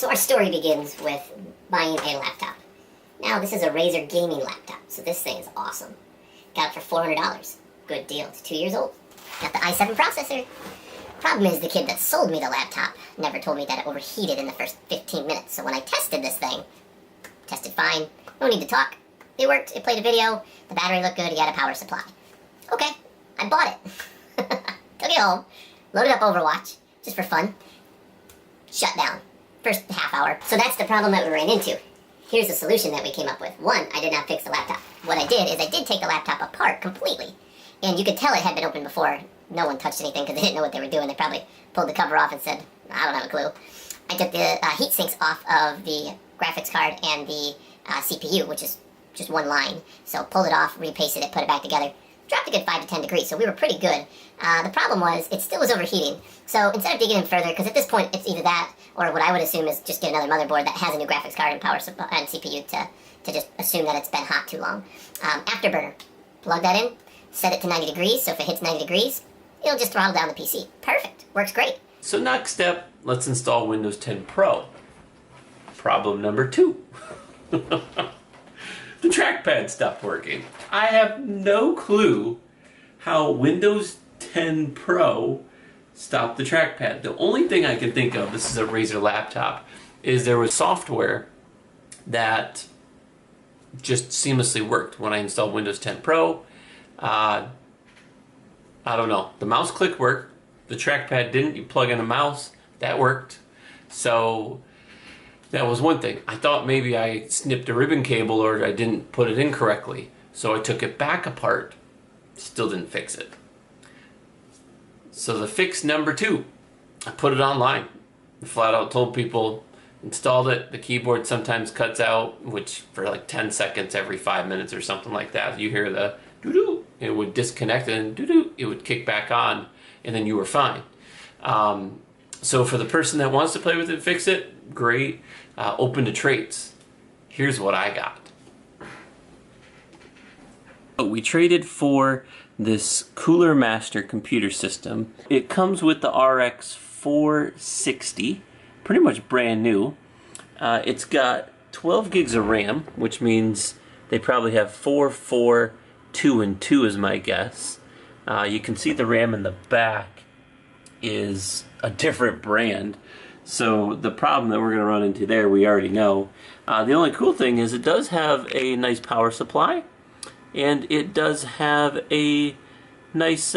So our story begins with buying a laptop. Now this is a Razer gaming laptop, so this thing is awesome. Got it for $400. Good deal. It's 2 years old. Got the i7 processor. Problem is the kid that sold me the laptop never told me that it overheated in the first 15 minutes. So when I tested this thing, tested fine. No need to talk. It worked. It played a video. The battery looked good. He had a power supply. Okay, I bought it. Took it home. Loaded up Overwatch just for fun. Shut down. First half hour. So that's the problem that we ran into. Here's the solution that we came up with. One, I did not fix the laptop. What I did is I did take the laptop apart completely. And you could tell it had been opened before. No one touched anything because they didn't know what they were doing. They probably pulled the cover off and said, I don't have a clue. I took the heat sinks off of the graphics card and the CPU, which is just one line. So pulled it off, repasted it, put it back together. Dropped a good 5 to 10 degrees, so we were pretty good. The problem was, it still was overheating. So instead of digging in further, because at this point it's either that, or what I would assume is just get another motherboard that has a new graphics card and power and CPU to just assume that it's been hot too long. Afterburner, plug that in, set it to 90 degrees, so if it hits 90 degrees, it'll just throttle down the PC. Perfect, works great. So next step, let's install Windows 10 Pro. Problem number 2. The trackpad stopped working. I have no clue how Windows 10 Pro stopped the trackpad. The only thing I can think of, this is a Razer laptop, is there was software that just seamlessly worked when I installed Windows 10 Pro. I don't know. The mouse click worked. The trackpad didn't. You plug in a mouse, that worked. So that was one thing. I thought maybe I snipped a ribbon cable or I didn't put it in correctly. So I took it back apart. Still didn't fix it. So the fix number 2, I put it online. Flat out told people, installed it. The keyboard sometimes cuts out, which for like 10 seconds every 5 minutes or something like that. You hear the doo-doo. It would disconnect and doo-doo. It would kick back on and then you were fine. So for the person that wants to play with it, fix it, great. Open to traits. Here's what I got. We traded for this Cooler Master computer system. It comes with the RX 460, pretty much brand new. It's got 12 gigs of RAM, which means they probably have 4, 4, 2, and 2 is my guess. You can see the RAM in the back is a different brand. So the problem that we're going to run into there, we already know. The only cool thing is it does have a nice power supply, and it does have a nice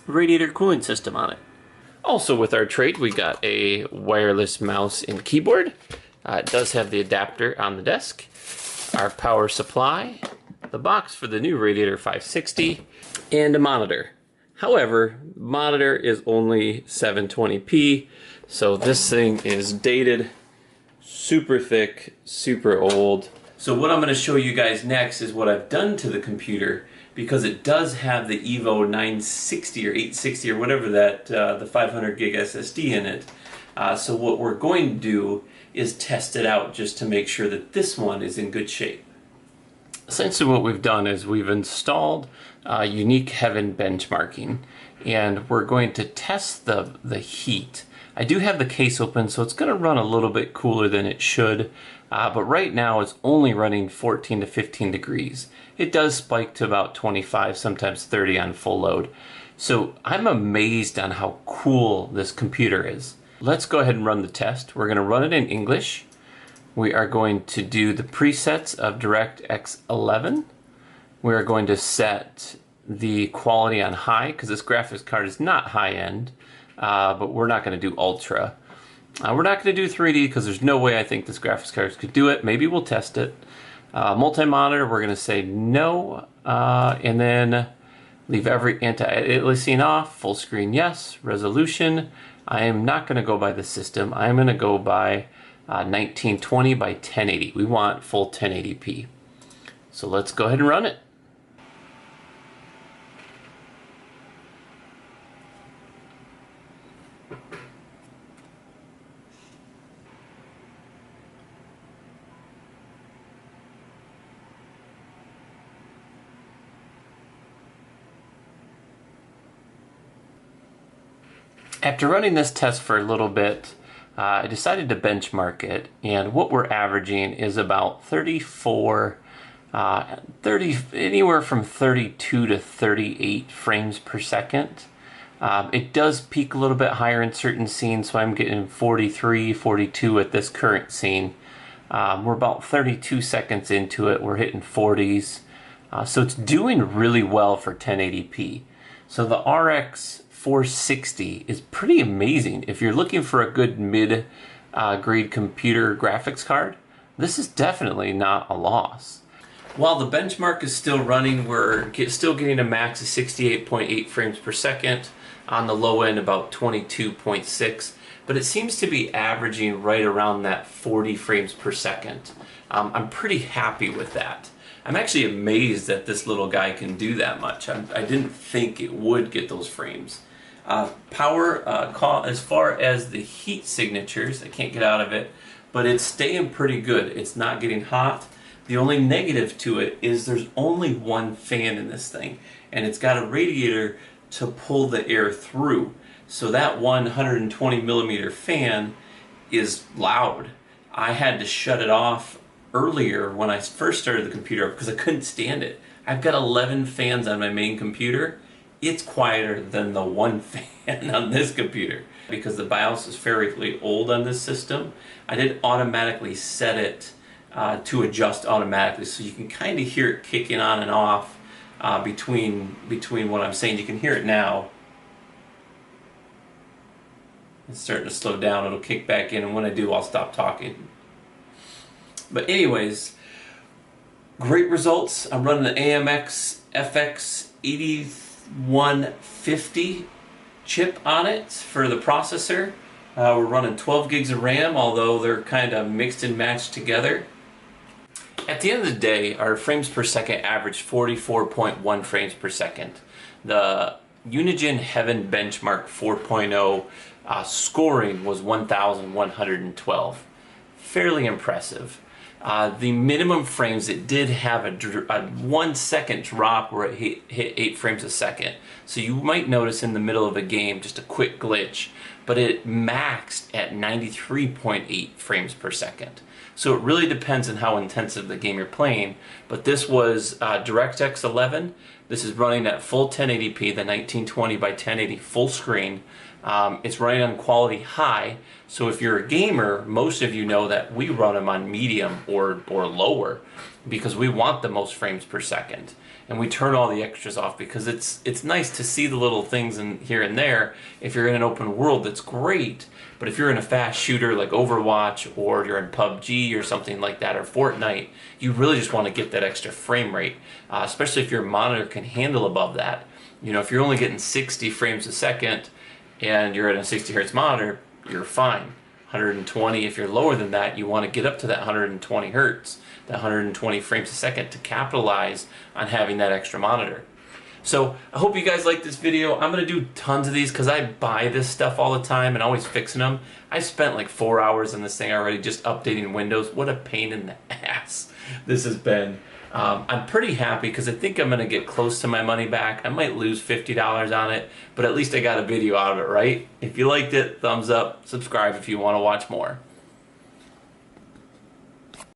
radiator cooling system on it. Also with our trade, we got a wireless mouse and keyboard. It does have the adapter on the desk, our power supply, the box for the new Radiator 560, and a monitor. However, monitor is only 720p, so this thing is dated, super thick, super old. So what I'm going to show you guys next is what I've done to the computer, because it does have the Evo 960 or 860 or whatever that, the 500 gig SSD in it. So what we're going to do is test it out just to make sure that this one is in good shape. Essentially what we've done is we've installed Unique Heaven benchmarking, and we're going to test the heat. I do have the case open, so it's going to run a little bit cooler than it should, but right now it's only running 14 to 15 degrees. It does spike to about 25, sometimes 30 on full load. So I'm amazed on how cool this computer is. Let's go ahead and run the test. We're going to run it in English. We are going to do the presets of DirectX 11. We are going to set the quality on high, because this graphics card is not high-end, but we're not going to do ultra. We're not going to do 3D because there's no way I think this graphics card could do it. Maybe we'll test it. Multi-monitor, we're going to say no, and then leave every anti-aliasing off. Full screen, yes. Resolution, I am not going to go by the system. I'm going to go by 1920 by 1080. We want full 1080p. So let's go ahead and run it. After running this test for a little bit, I decided to benchmark it, and what we're averaging is about 34, 30, anywhere from 32 to 38 frames per second. It does peak a little bit higher in certain scenes, so I'm getting 43, 42 at this current scene. We're about 32 seconds into it, we're hitting 40s. So it's doing really well for 1080p. So the RX 460 is pretty amazing. If you're looking for a good mid-grade computer graphics card, this is definitely not a loss. While the benchmark is still running, we're still getting a max of 68.8 frames per second. On the low end, about 22.6. But it seems to be averaging right around that 40 frames per second. I'm pretty happy with that. I'm actually amazed that this little guy can do that much. I didn't think it would get those frames. Power, as far as the heat signatures, I can't get out of it, but it's staying pretty good. It's not getting hot. The only negative to it is there's only one fan in this thing, and it's got a radiator to pull the air through. So that 120 millimeter fan is loud. I had to shut it off earlier when I first started the computer up because I couldn't stand it. I've got 11 fans on my main computer. It's quieter than the one fan on this computer. Because the BIOS is fairly old on this system, I did automatically set it to adjust automatically, so you can kind of hear it kicking on and off between what I'm saying. You can hear it now. It's starting to slow down. It'll kick back in, and when I do, I'll stop talking. But anyways, great results. I'm running the AMX FX 8150 chip on it for the processor. We're running 12 gigs of RAM, although they're kind of mixed and matched together. At the end of the day, our frames per second averaged 44.1 frames per second. The Unigen Heaven Benchmark 4.0 scoring was 1,112. Fairly impressive. The minimum frames, it did have a 1 second drop where it hit 8 frames a second. So you might notice in the middle of a game just a quick glitch, but it maxed at 93.8 frames per second. So it really depends on how intensive the game you're playing. But this was DirectX 11. This is running at full 1080p, the 1920 by 1080 full screen. It's running on quality high. So if you're a gamer, most of you know that we run them on medium or lower because we want the most frames per second. And we turn all the extras off because it's nice to see the little things in here and there. If you're in an open world, that's great. But if you're in a fast shooter like Overwatch, or you're in PUBG or something like that, or Fortnite, you really just want to get that extra frame rate, especially if your monitor can handle above that. You know, if you're only getting 60 frames a second and you're at a 60 hertz monitor, you're fine. 120, if you're lower than that, you want to get up to that 120 hertz, that 120 frames a second to capitalize on having that extra monitor. So I hope you guys like this video. I'm going to do tons of these because I buy this stuff all the time and always fixing them. I spent like 4 hours on this thing already just updating Windows. What a pain in the ass this has been. I'm pretty happy because I think I'm going to get close to my money back. I might lose $50 on it, but at least I got a video out of it, right? If you liked it, thumbs up, subscribe if you want to watch more.